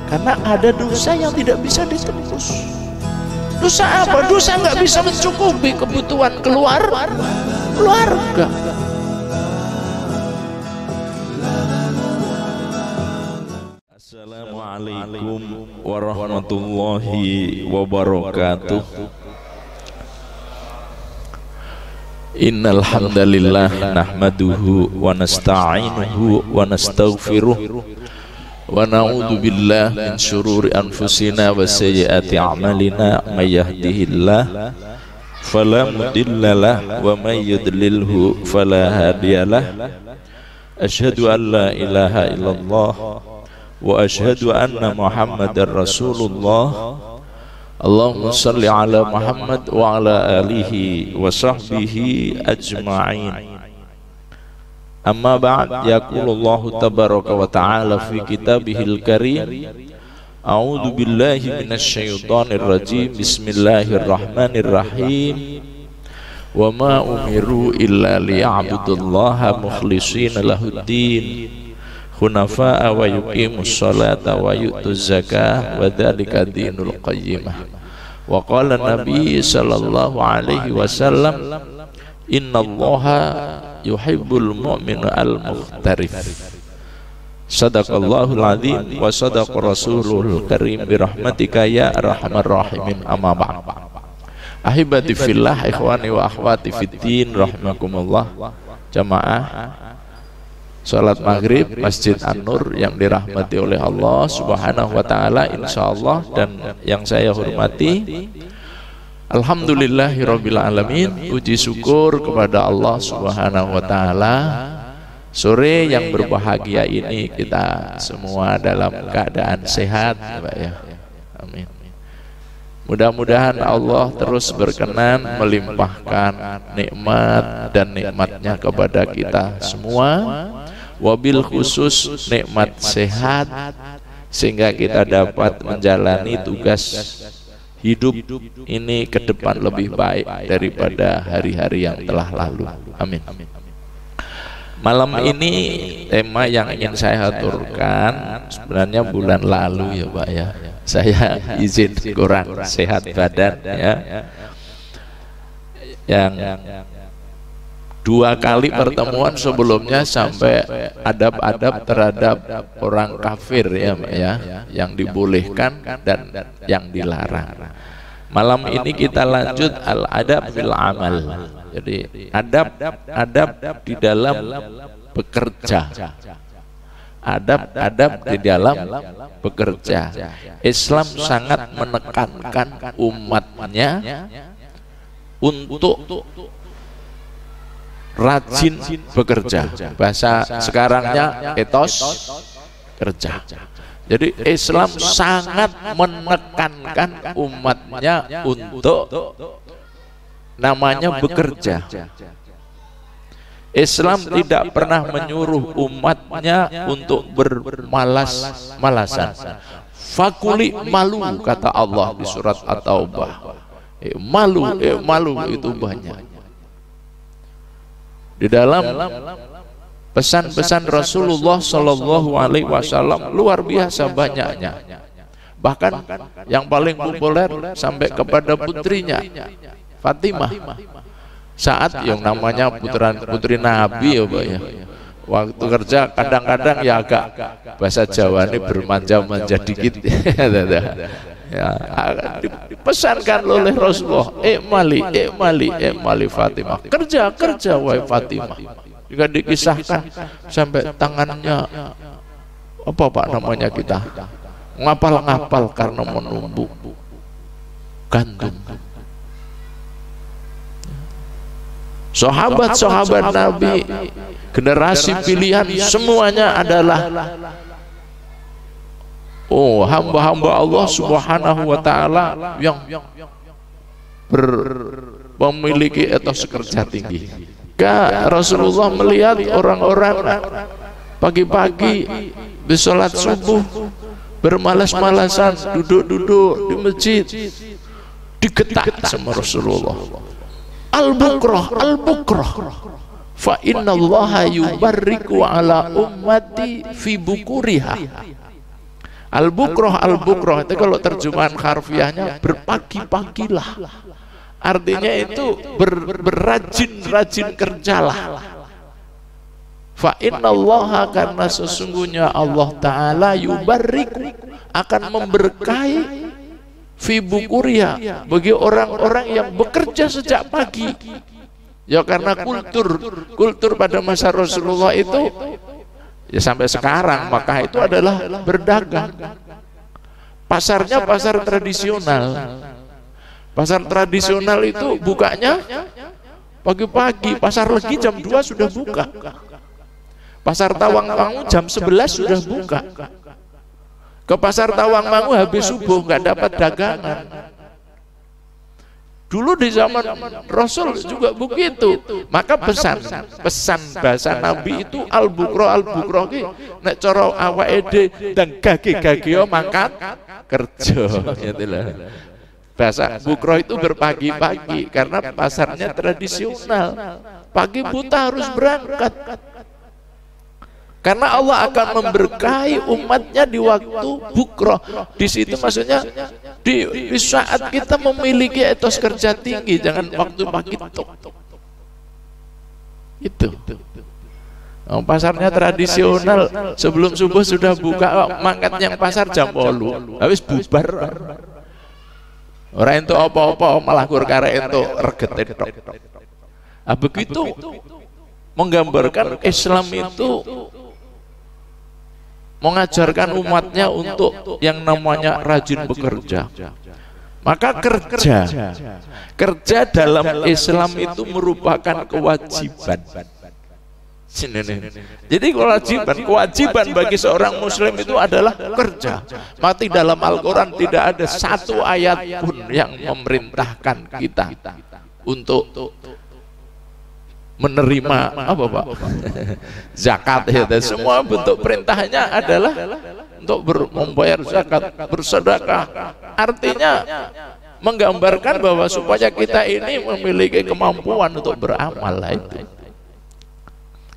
Karena ada dosa yang tidak bisa ditebus. Dosa apa? Dosa nggak bisa mencukupi kebutuhan keluarga. Assalamualaikum warahmatullahi wabarakatuh. Innal hamdalillah nahmaduhu wa nasta'inuhu wa nastaghfiruh wa na'udzu billahi min syururi anfusina wa sayyiati a'malina may yahdihillahu fala mudhillalah wa may yudlilhu fala hadiyalah. Asyhadu an la ilaha illallah wa asyhadu anna Muhammadar Rasulullah. Allahumma salli ala Muhammad wa ala alihi wa sahbihi ajma'in. Amma ba'd, yaqulullahu tabaraka wa ta'ala fi kitabihil karim. A'udzu billahi minasy syaithanir rajim. Bismillahirrahmanirrahim. Wa ma umiru illa liya'budullaha mukhlishina lahuddin hunafa'a wa yuqimus sholata wa yu'tuz zakah wa dzalika dinul qayyimah. Wa qala Nabi sallallahu alaihi wasallam, innallaha yuhibbul mu'mina al-mukhtarif. Sadaqallahul azim wa sadaqa rasulul karim bi rahmatika ya arhamar rahimin. Amma ba'd. Ahibati fillah, ikhwani wa akhwati fiddin, rahimakumullah. Jamaah salat maghrib Masjid An-Nur yang dirahmati oleh Allah Subhanahu wa ta'ala insyaallah, dan yang saya hormati, alhamdulillahirabbil alamin, puji syukur kepada Allah Subhanahu wa ta'ala. Sore yang berbahagia ini kita semua dalam keadaan sehat, Pak ya. Amin. Mudah-mudahan Allah terus berkenan melimpahkan nikmat dan nikmatnya kepada kita semua, wabil khusus nikmat sehat, sehingga kita dapat menjalani tugas hidup ini ke depan lebih baik daripada hari-hari yang telah lalu. Amin. Malam ini tema yang ingin saya aturkan sebenarnya bulan lalu ya Pak ya. Saya izin kurang sehat badan ya. Yang 2 kali pertemuan sebelumnya sampai adab-adab terhadap orang kafir ya Pak ya, yang dibolehkan dan yang dilarang. Malam ini kita lanjut al-adab fil amal. Jadi adab di dalam bekerja. Adab di dalam bekerja. Islam sangat menekankan umatnya untuk rajin bekerja. Bahasa sekarangnya etos kerja. Jadi Islam sangat menekankan umatnya untuk namanya bekerja. Islam tidak pernah menyuruh umatnya untuk bermalas-malasan. Fakuli malu, kata Allah di surat At-Taubah. Malu itu banyak. Di dalam pesan-pesan Rasulullah Shallallahu Alaihi Wasallam luar biasa banyaknya. Bahkan yang paling populer sampai kepada putrinya Fatimah, saat yang namanya putri Nabi ya Pak ya, waktu kerja kadang-kadang ya agak bahasa Jawa ini bermanja-manja dikit ya, dipesankan oleh Rasulullah, mali Fatimah, kerja wahai Fatimah. Juga dikisahkan sampai tangannya apa Pak namanya kita ngapal-ngapal karena menumbuk gandum. Sahabat-sahabat Nabi, generasi pilihan, semuanya adalah hamba-hamba Allah Subhanahu wa ta'ala yang memiliki etos kerja tinggi. Rasulullah melihat orang-orang pagi-pagi di sholat subuh bermalas-malasan, duduk-duduk di masjid, digetak sama Rasulullah. Al-bukrah fa innallaha yubarriku ala ummati fi bukuriha. Al-bukroh itu kalau terjemahan harfiahnya berpagi-pagilah. Artinya itu berrajin-rajin kerjalah. Fa innallaha, karena sesungguhnya Allah Ta'ala yubarriku, akan memberkahi fi bukuria, bagi orang-orang yang bekerja sejak pagi. Ya karena kultur pada masa Rasulullah itu ya sampai sekarang, maka itu adalah berdagang. Pasarnya pasar tradisional. Pasar tradisional itu bukanya pagi-pagi. Pasar Legi jam 2 sudah buka. Pasar Tawangmangu jam 11 sudah buka. Ke pasar Tawangmangu habis subuh nggak dapat dagangan. Dulu di zaman Rasul juga begitu. Maka pesan bahasa Nabi itu al-bukro ki nek cara awake dan gage mangkat kerja. Bahasa bukro itu berpagi-pagi karena pasarnya tradisional. Pagi buta harus berangkat. Karena Allah akan memberkahi umatnya di waktu bukroh. Di situ maksudnya di saat kita memiliki etos kerja tinggi, jangan waktu pagi tok. Itu. Pasarnya tradisional, sebelum subuh sudah buka, mangkat yang pasar jam 8, habis bubar. Orang itu apa-apa malah kurkara itu reget tok. Begitu menggambarkan Islam itu mengajarkan umatnya untuk yang namanya rajin bekerja. Maka kerja dalam Islam itu merupakan kewajiban. Jadi kewajiban bagi seorang muslim itu adalah kerja. Mati dalam Al-Quran tidak ada satu ayat pun yang memerintahkan kita untuk menerima apa Pak? Zakat ya. Semua bentuk perintahnya adalah untuk membayar zakat, bersedekah. Artinya menggambarkan bahwa supaya kita ini memiliki kemampuan untuk beramal lah itu.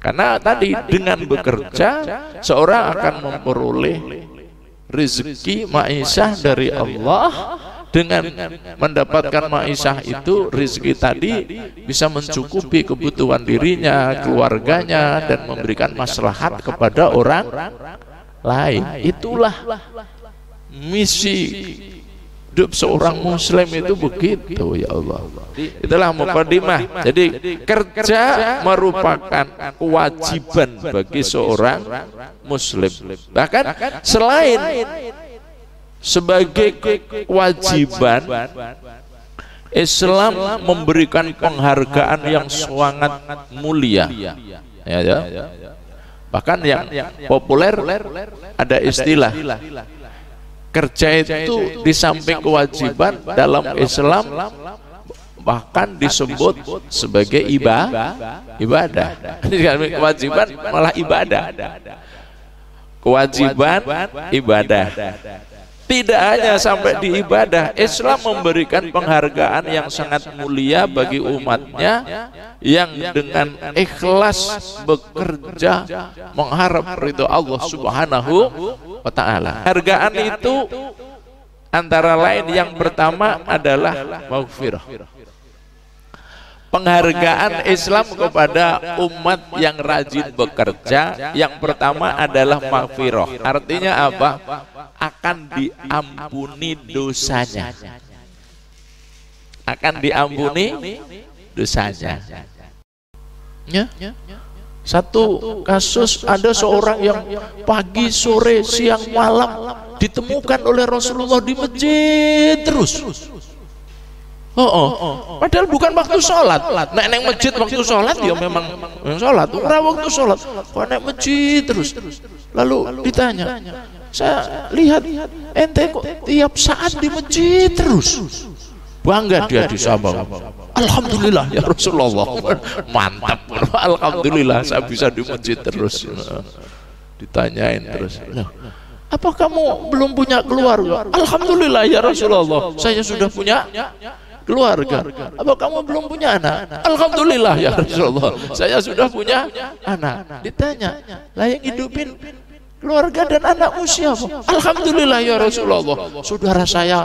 Karena tadi dengan bekerja seorang akan memperoleh rezeki ma'isyah dari Allah. Dengan mendapatkan ma'isyah itu, rezeki tadi bisa mencukupi kebutuhan dirinya, keluarganya, dan memberikan maslahat kepada orang lain. Itulah misi hidup seorang muslim itu begitu, ya Allah. Itulah mukadimah. Jadi kerja merupakan kewajiban bagi seorang muslim. Bahkan selain sebagai kewajiban, Islam memberikan penghargaan yang sangat mulia. Ya. Bahkan yang populer ada istilah kerja itu di samping kewajiban dalam Islam bahkan disebut sebagai ibadah. Kewajiban malah ibadah. Kewajiban ibadah. Tidak hanya sampai di ibadah, Islam memberikan penghargaan yang sangat mulia bagi umatnya yang dengan ikhlas bekerja mengharap ridho Allah Subhanahu wa Ta'ala. Hargaan itu antara lain yang pertama adalah maghfirah. Penghargaan Islam kepada umat yang rajin bekerja yang pertama adalah maghfirah. Artinya apa? Akan diampuni dosanya. Akan diampuni dosanya. Ya. Satu kasus ada seorang yang pagi, sore, siang, malam ditemukan oleh Rasulullah di masjid terus. Padahal bukan waktu sholat. Nek neng masjid waktu sholat ya memang sholat. Ora waktu sholat. Kok nek masjid terus. Lalu ditanya, saya lihat ente kok tiap saat di masjid terus. Bangga dia disapa. Alhamdulillah ya Rasulullah. Mantap. Alhamdulillah saya bisa di masjid terus. Ditanyain terus. Apa kamu belum punya keluarga? Alhamdulillah ya Rasulullah. Saya sudah punya keluarga. Apa kamu belum punya anak? Alhamdulillah ya Rasulullah. Saya sudah punya anak. Ditanya, lah yang hidupin Keluarga dan anakmu siapa? Alhamdulillah ya Rasulullah, saudara saya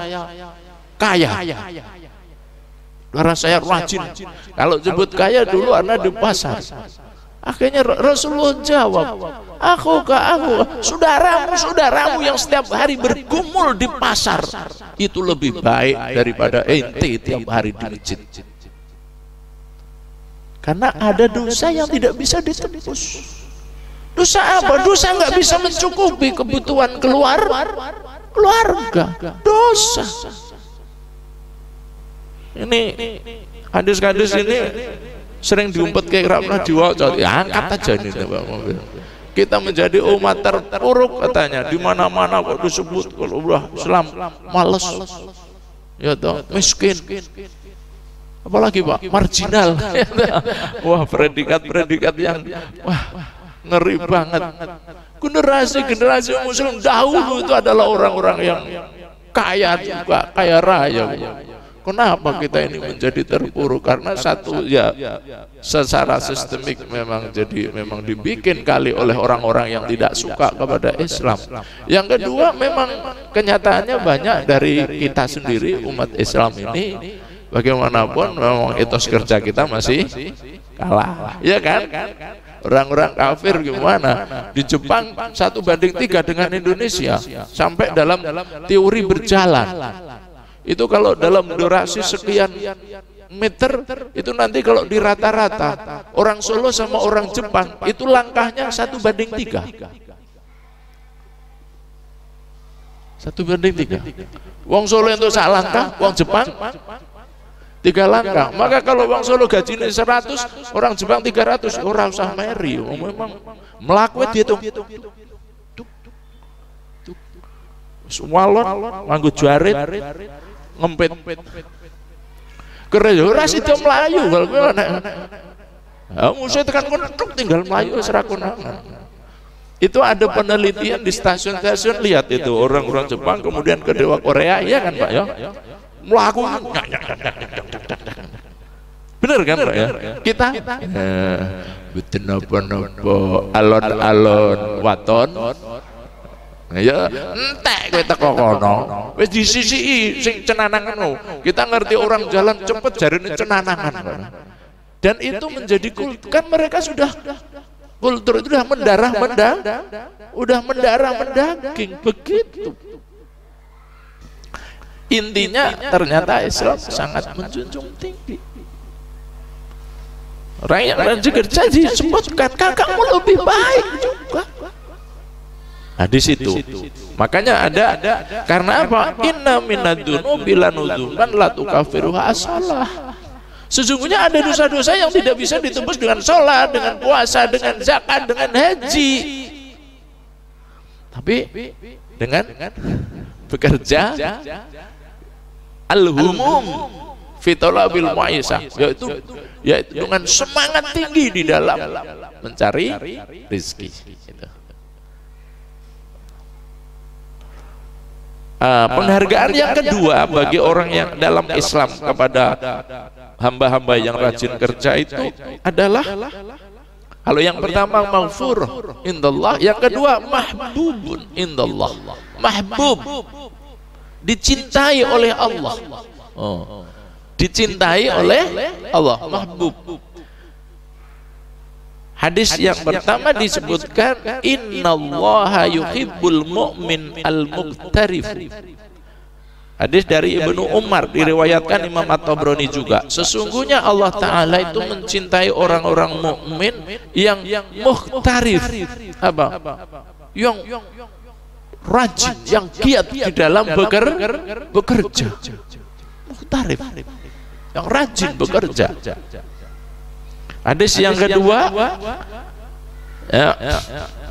kaya, saudara saya rajin. Kalau sebut kaya dulu anak di pasar. Akhirnya Rasulullah jawab, aku, saudaramu yang setiap hari bergumul di pasar itu lebih baik daripada ente tiap hari di masjid. Karena ada dosa yang tidak bisa ditebus. Dosa apa? Dosa nggak bisa mencukupi kebutuhan keluarga. Dosa. Ini hadis-hadis ini sering diumpet kayak pernah diwaca, ya, angkat aja ini Pak mobil. Kita menjadi umat terpuruk katanya, di mana-mana kok disebut kalau udah Islam males, ya toh, miskin, apalagi Pak marginal. Wah, predikat yang wah ngeri banget. Generasi Muslim dahulu itu adalah orang-orang yang kaya juga, kaya raya. Kenapa kita ini menjadi terpuruk? Karena satu, ya secara sistemik memang dibikin kali oleh orang-orang yang tidak suka kepada Islam. Yang kedua, memang kenyataannya banyak dari kita sendiri umat Islam ini, bagaimanapun memang etos kerja kita masih kalah, ya kan? Orang-orang kafir gimana? Di Jepang 1:3 dengan Indonesia, sampai dalam teori berjalan. Itu kalau dalam durasi sekian meter, itu nanti kalau di rata-rata orang Solo sama orang Jepang itu langkahnya 1:3. 1:3. Wong Solo itu sak langkah, wong Jepang 3 langkah. Maka kalau wong Solo gajinya 100, orang Jepang 300, orang usah meri. Memang melakukan dihitung. Walon nganggo jarit ngempit keren ora sida mlayu kalau kowe nek musuh tekan kontuk tinggal mlayu wis ra konangan. Itu ada penelitian di stasiun-stasiun, lihat itu orang-orang Jepang kemudian ke dewa Korea, iya kan Pak ya, mlaku bener kan Pak ya, kita mboten napa-napa alon-alon waton. Ya entek kowe teko kono wis disisiki sing cenanangan. Kita ngerti orang jalan cepet jarine cenanangan. Dan itu menjadi kultur, kan mereka sudah kultur itu udah mendarah mendaging begitu. Intinya ternyata Islam sangat menjunjung tinggi. Rakyat dan kerja disebutkan kakakmu lebih baik juga. Nah di situ makanya ada, karena apa? Inna minadzunubi lanudzuban la tukaffiruha as-shalah. Sesungguhnya ada dosa-dosa yang tidak bisa ditebus dengan sholat, dengan puasa, dengan zakat, dengan haji, tapi dengan bekerja al-humum fi talabil ma'isah, yaitu dengan semangat tinggi di dalam mencari rezeki. Penghargaan yang kedua bagi orang yang dalam Islam kepada hamba-hamba yang rajin kerja itu adalah, kalau yang pertama maghfur indallah, yang kedua mahbubun indallah. Mahbub, dicintai oleh Allah. Dicintai oleh Allah, mahbub. Hadis yang pertama disebutkan innallaha yuhibbul mu'min al-muqtarif. Hadis dari Ibnu Umar, diriwayatkan Imam At-Tabrani juga. Sesungguhnya Allah Ta'ala itu mencintai orang-orang mukmin yang muqtarif. Apa? Yang rajin, yang giat di dalam bekerja. Muqtarif, yang rajin bekerja. Hadis yang kedua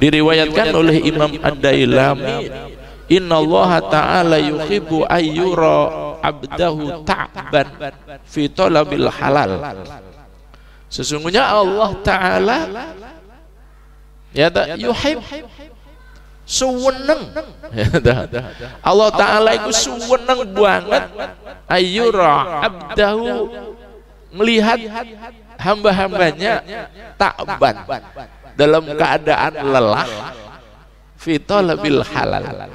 diriwayatkan oleh Imam Ad-Dailami, innallaha ta'ala yuhibbu ayyura abdahu ta'ban fi talabil halal. Sesungguhnya Allah Ta'ala yuhib, suweneng. Allah Ta'ala itu suweneng banget ayyura abdahu, melihat hamba-hambanya takban, dalam keadaan lelah, fi talabil halal.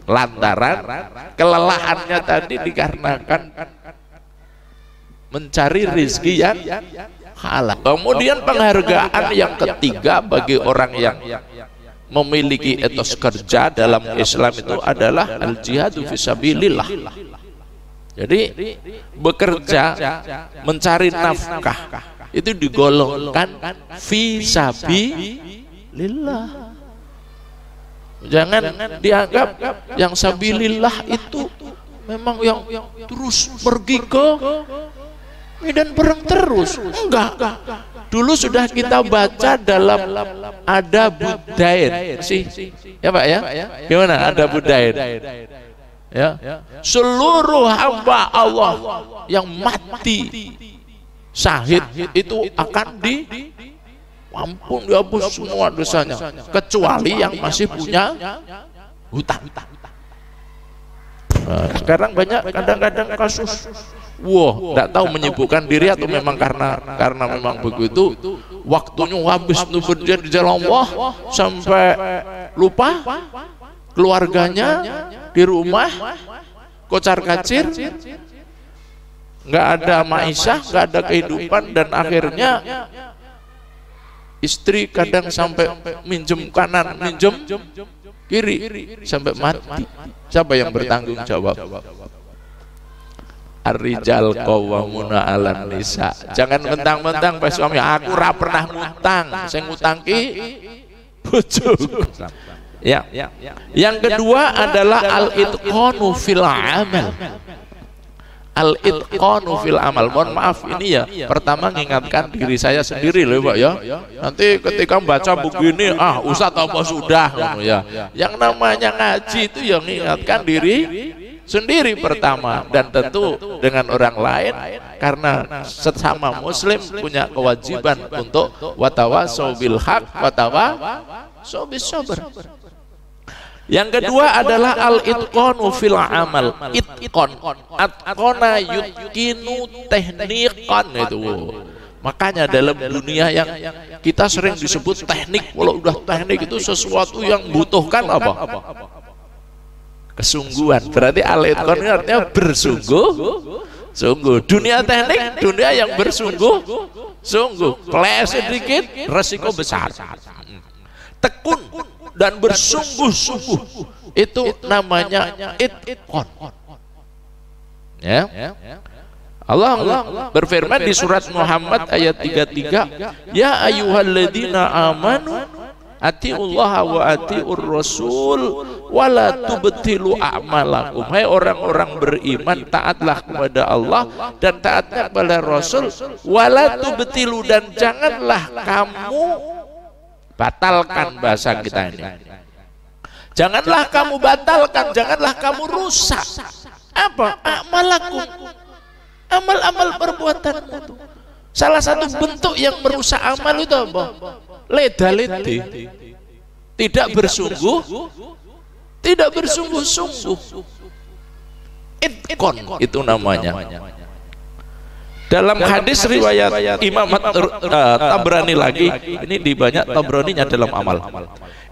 Lantaran kelelahannya tadi dikarenakan mencari rezeki yang halal. Kemudian penghargaan yang ketiga bagi orang yang memiliki etos kerja dalam Islam itu adalah al-jihadu fisabilillah. Jadi bekerja mencari nafkah itu digolongkan fisabilillah. Jangan dianggap yang sabilillah itu memang yang terus pergi ke medan perang terus. Enggak. Dulu sudah kita baca dalam ada budain sih, ya Pak ya. Gimana ada budain? Ya, seluruh hamba Allah yang mati syahid itu akan dihapus semua dosanya, kecuali yang masih punya hutang. Nah, sekarang banyak kadang-kadang kasus, tidak tahu menyibukkan diri atau memang karena memang begitu, waktunya habis bekerja di jalan Allah sampai lupa keluarganya di rumah kocar kacir, nggak ada maisha, nggak ada kehidupan, dan akhirnya istri kadang sampai minjem kanan, minjem kiri sampai mati. Siapa yang bertanggung jawab? Ar-rijal qawwamuna 'alan nisa. Jangan mentang-mentang pas suami aku ora pernah ngutang, sing ngutangki bojoku. Ya. Yang kedua adalah al-itqanu fil amal. Al-itqanu fil amal. Mohon maaf ini ya, pertama mengingatkan diri saya sendiri loh Pak ya. Nanti ketika membaca buku ini, Ustadz apa sudah ya. Yang namanya ngaji itu yang mengingatkan diri sendiri pertama, dan tentu dengan orang lain, karena sesama muslim punya kewajiban untuk watawasau bil haq watawasau bis sabr. Yang kedua adalah al-itqanu fil amal. Itqan, atqana yutqinu teknikan itu. Makanya dalam dunia yang kita sering disebut teknik, kalau udah teknik itu sesuatu yang membutuhkan apa? Kesungguhan. Berarti al-itqan artinya bersungguh-sungguh. Dunia teknik, dunia yang bersungguh-sungguh. Keles sedikit, resiko besar. Tekun dan bersungguh-sungguh itu namanya itqan. Ya. Allah berfirman di surat Muhammad ayat 33, ya ayyuhalladzina amanu atiullaha wa atiur rasul wala tubtilu a'malakum. Hai orang-orang beriman, taatlah kepada Allah dan taatlah kepada Rasul, wala tubtilu, dan janganlah kamu batalkan, bahasa kita ini, janganlah kamu batalkan, janganlah kamu rusak apa? A'malakum, amal-amal perbuatanmu itu. Salah satu bentuk yang merusak amal itu apa? Leda-lede, tidak bersungguh-sungguh. Itqan itu namanya. Dalam hadis riwayat Imam Tabrani lagi, ini di banyak Tabraninya dalam amal.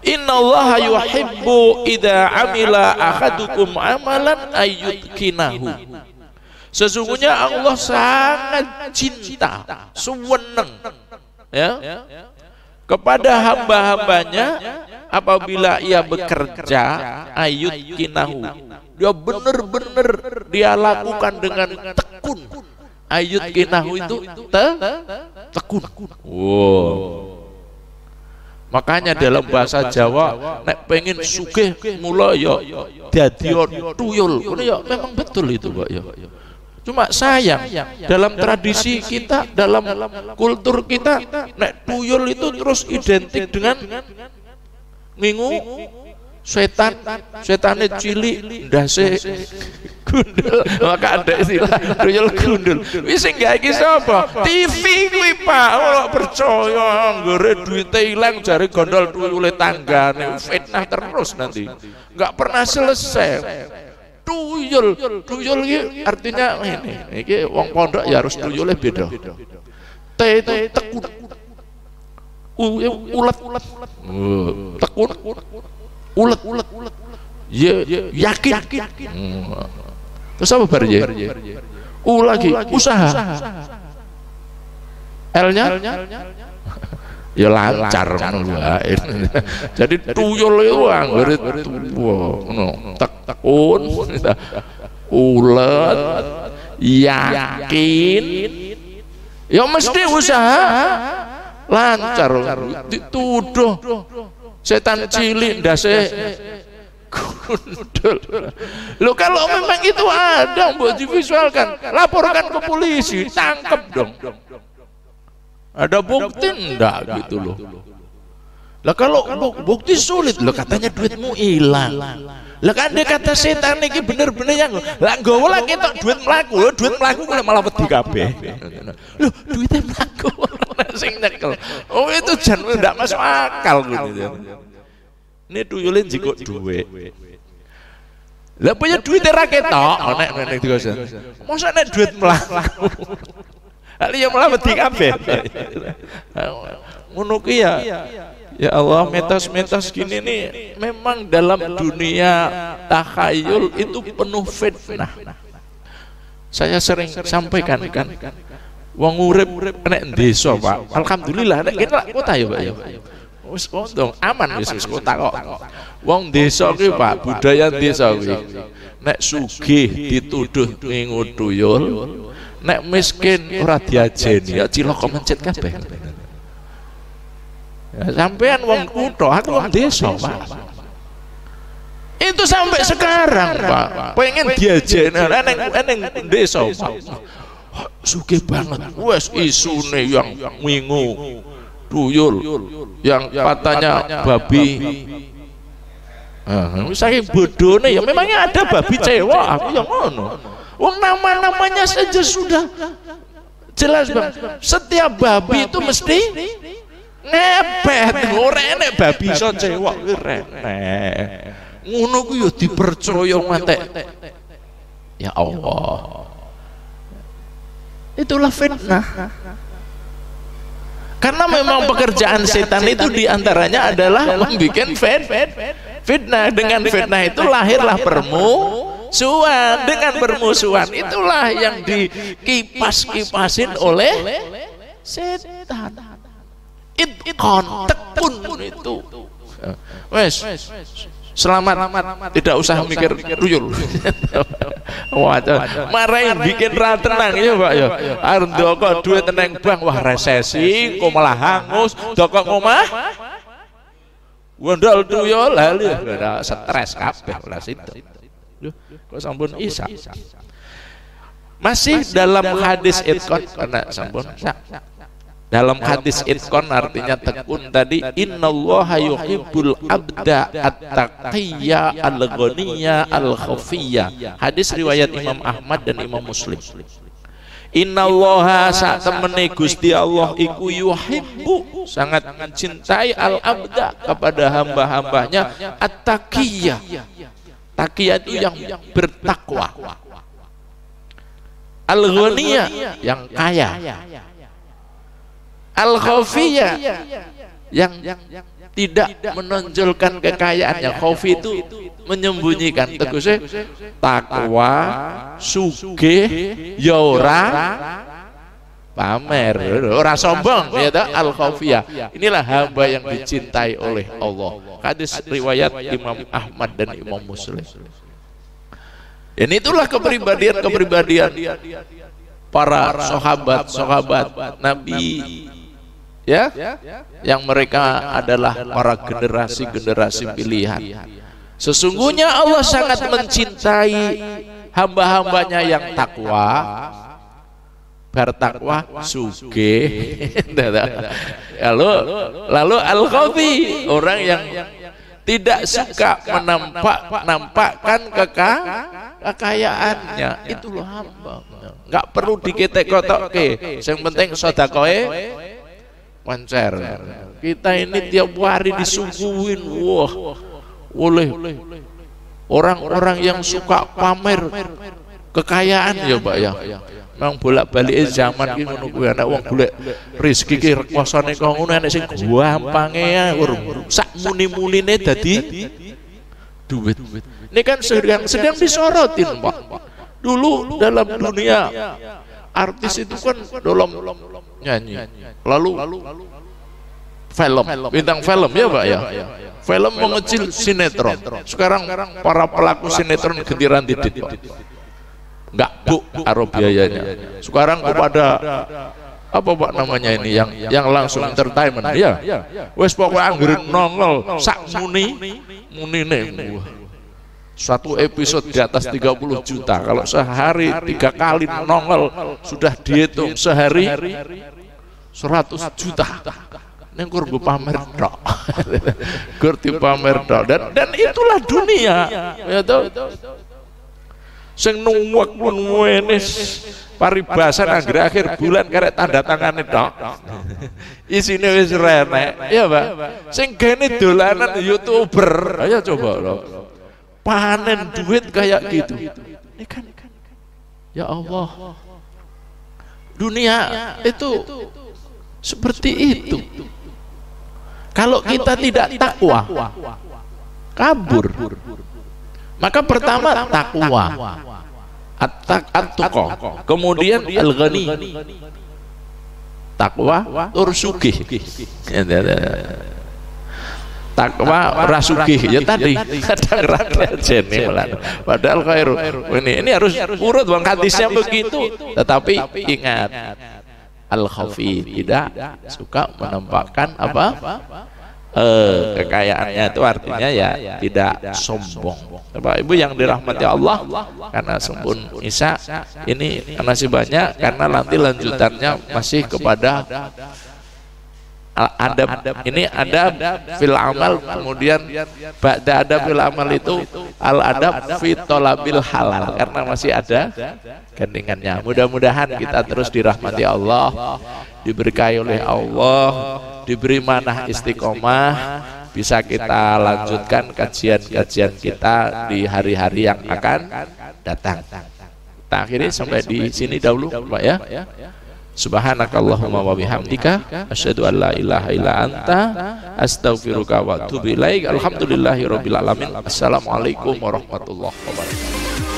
Innallaha yuhibbu idza amila ahadukum amalan ayyutqinahu. Sesungguhnya Allah sangat cinta, seneng ya, kepada hamba-hambanya apabila ia bekerja ayyutqinahu, dia benar-benar dia lakukan dengan tekun. Ayyutqinahu itu tekun. Makanya dalam bahasa Jawa, nek pengen sugih mula ya dadi tuyul. Ya memang betul itu Pak ya. Cuma sayang dalam tradisi kita, dalam kultur kita, nek tuyul itu terus identik dengan ngingu setane cilik ndase gundul, maka ada istilah tuyul gundul. Wis sing gawe iki sapa? TV kuwi Pak. Ora percaya, nggore duwite ilang jare gondol tuyule tanggane, fitnah terus nanti. Enggak pernah selesai. Tuyul iki artinya ini. Iki wong pondok ya harus tuyule beda. T itu tekun. ulet, tekun, ulet, ya yakin. Terus apa barja? Lagi usaha. L-nya ya lancar wae. Jadi tuyul itu anggere tekun, ulet, yakin, ya mesti usaha lancar. Dituduh setan cilik ndase gundul. Lo kalau memang itu ada buat divisualkan, laporkan ke polisi, tangkep dong. Ada bukti enggak gitu loh. Lah kalau bukti sulit, lo katanya duitmu hilang. Lah kan dia kata setan ini bener-bener yang lah nggowo lah ketok duit mlaku malah wedi kabeh. Loh, duitnya mlaku sing nyekel. Oh itu jan ndak masuk akal gitu. Ini tuyulin jiko duit. Lah punya duit ra ketok nek digosen. Mosok nek duit mlaku. Ali yang malah wedi kabeh. Ngono ki ya. Ya Allah, metas-metas gini nih memang dalam dunia takhayul itu penuh fitnah. Saya sering sampaikan kan, wong urip nek desa, Pak. Alhamdulillah nek kene kota ya, Pak ya. Wis kondong aman wis kota kok. Wong desa ki, Pak, budaya desa kuwi. Nek sugih dituduh ngingu tuyul, nek miskin ora diajeni ya cilaka mencit kabeh. Ya, sampean wong kutho, aku wong desa, Pak. Itu sampai sekarang, Pak. Pengen diajeni neng desa, Pak. Sugih banget. Wes isune yang wingu tuyul, yang katanya babi. Saking bodone ya memangnya ada babi cewek, aku yang ngono. Wong nama-namanya saja sudah jelas, Bang. Setiap babi itu mesti ngepet, ora enek babi iso cewek renek. Ngono ku yo dipercaya mantek. Ya Allah. Itulah fitnah. Karena memang pekerjaan setan itu diantaranya adalah membuat fitnah. Dengan fitnah itu lahirlah permusuhan. Dengan permusuhan itulah yang dikipas-kipasin oleh setan. Itkon, tekun itu. Wes, selamat, tidak usah mikir tuyul. Waduh, marahin bikin ra tenang ya, Pak ya. Arep ndoko duit tenang bang, wah resesi, kok malah hangus, ndoko ngomah. Wondol tuyul lalu stres kabeh lah situ. Kok sampun isa. Masih dalam hadis itkon karena sampun dalam hadis itkon artinya tekun tadi, innallaha yuhibbul abda at-taqiyya al-ghaniyya al-khafiyya. Hadis riwayat Imam Ahmad dan Imam Muslim. Innallaha sak temene Gusti Allah iku yuhibbu sangat mencintai al-abda kepada hamba-hambanya at-taqiyya. Taqiyya itu yang bertakwa. Al-ghaniyya yang kaya. Al-khafiyah yang tidak menonjolkan kekayaannya. Khafi itu menyembunyikan. Tegese takwa, sugih, ya ora pamer, ora sombong ya ta. Al-khafiyah. Inilah hamba yang dicintai oleh Allah. Hadis riwayat Imam Ahmad dan Imam Muslim. Dan itulah kepribadian para sahabat Nabi, ya, yang mereka adalah para generasi pilihan. Sesungguhnya Allah sangat mencintai hamba-hambanya yang takwa, bertakwa, sugih. Lalu al-khafi, orang yang tidak suka menampakkan kekayaannya. Itulah hamba. Nggak perlu diketek-kotokke, yang penting sedekahe mancer. Kita ini tiap hari disuguhin oleh orang-orang yang suka pamer kekayaan ya Pak ya. Memang bolak-balik zaman iki ngono kuwi, ana wong golek rezeki ki rekosane kok ngono, enek sing gampange ya sak muni-munine dadi duit. Ini kan sedang disorotin Pak. Dulu dalam dunia artis itu kan dalam nyanyi, lalu film, bintang film ya Pak ya. Film mengecil sinetron. Sekarang para pelaku sinetron gentiran titit Pak. Enggak bu karo biayanya. Sekarang kepada apa Pak namanya ini yang langsung entertainment ya. Wes pokoknya anggaran nongol sak munine. Satu episode di atas 30 juta. Kalau sehari 3 kali nongol sudah dihitung sehari 100 juta. Neng kur gue pamer dok, gur pamer dok. Dan itulah dunia. Ya tuh. Sing nungwek pun wenis paribasan anggere akhir bulan karek tanda tangane tok. Isine wis renek, ya Pak. Sing gene dolanan YouTuber. Ayo coba loh. Panen duit kayak gitu. Ini kan ya Allah. Dunia itu seperti itu. Kalau kita tidak takwa, kabur. Maka pertama takwa, at-tuqa, kemudian al-ghani, takwa tursugih, takwa rasugih ya tadi kadang rakyat jene padahal khairu. Ini harus urut bang hadisnya begitu. Tetapi ingat, al-khafi tidak suka menampakkan apa kekayaannya, itu artinya ya tidak sombong. Bapak Ibu yang dirahmati Allah, karena sempun Isa ini masih banyak, karena nanti lanjutannya masih kepada adab. Ini adab fil amal, kemudian ba'da adab fil amal itu al adab fi thalabil halal, karena masih ada gandingannya. Mudah-mudahan kita terus dirahmati Allah, diberkahi oleh Allah, diberi manah istiqomah, bisa kita lanjutkan kajian-kajian kita di hari-hari yang akan datang. Kita akhiri sampai di sini dahulu Pak ya. Subhanakallahumma wa bihamdika asyhadu an la ilaha illa anta astaghfiruka wa atubu ilaik. Alhamdulillahirabbil alamin. Assalamualaikum warahmatullahi wabarakatuh.